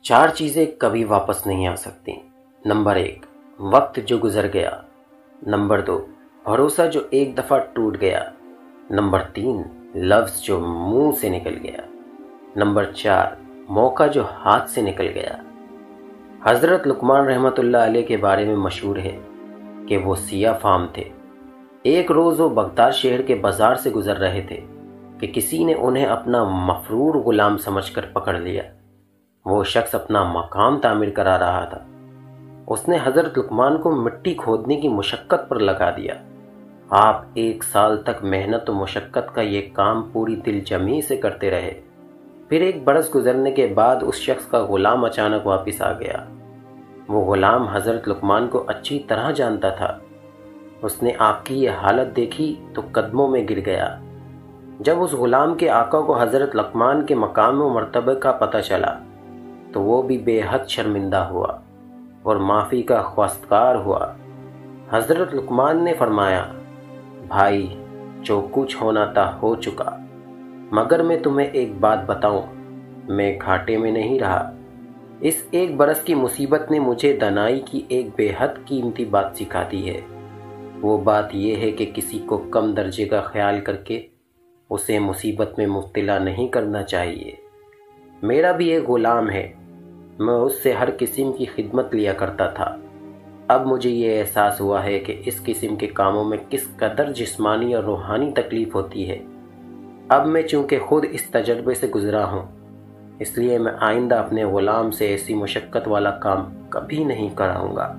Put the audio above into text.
4 چیزیں کبھی واپس نہیں آ سکتی۔ نمبر 1، وقت جو گزر گیا۔ نمبر 2، بھروسہ جو ایک دفعہ ٹوٹ گیا۔ نمبر 3، لفظ جو منہ سے نکل گیا۔ نمبر 4، موقع جو ہاتھ سے نکل گیا۔ حضرت لقمان رحمۃ اللہ علیہ کے بارے میں مشہور ہے کہ وہ سیاہ فام تھے۔ ایک روز وہ بغداد شہر کے بازار سے گزر رہے تھے کہ کسی نے انہیں اپنا مفرور غلام سمجھ کر پکڑ لیا۔ وہ شخص اپنا مقام تعمیر کرا رہا تھا۔ اس نے حضرت لقمان کو مٹی کھودنے کی مشقت پر لگا دیا۔ آپ 1 سال تک محنت و مشقت کا یہ کام پوری دل جمعی سے کرتے رہے۔ پھر 1 برس گزرنے کے بعد اس شخص کا غلام اچانک واپس آ گیا۔ وہ غلام حضرت لقمان کو اچھی طرح جانتا تھا۔ اس نے آپ کی یہ حالت دیکھی تو قدموں میں گر گیا۔ جب اس غلام کے آقا کو حضرت لقمان کے مقام و مرتبہ کا پتہ چلا تو وہ بھی بے حد شرمندہ ہوا اور معافی کا خواستگار ہوا۔ حضرت لقمان نے فرمایا، بھائی، جو کچھ ہونا تھا ہو چکا، مگر میں تمہیں ایک بات بتاؤں، میں گھاٹے میں نہیں رہا۔ اس 1 برس کی مصیبت نے مجھے دانائی کی ایک بے حد قیمتی بات سکھا دی ہے۔ وہ بات یہ ہے کہ کسی کو کم درجے کا خیال کر کے اسے مصیبت میں مبتلا نہیں کرنا چاہیے۔ میرا بھی ایک غلام ہے، میں اس سے ہر قسم کی خدمت لیا کرتا تھا۔ اب مجھے یہ احساس ہوا ہے کہ اس قسم کے کاموں میں کس قدر جسمانی اور روحانی تکلیف ہوتی ہے۔ اب میں چونکہ خود اس تجربے سے گزرا ہوں، اس لیے میں آئندہ اپنے غلام سے ایسی مشقت والا کام کبھی نہیں کراؤں گا۔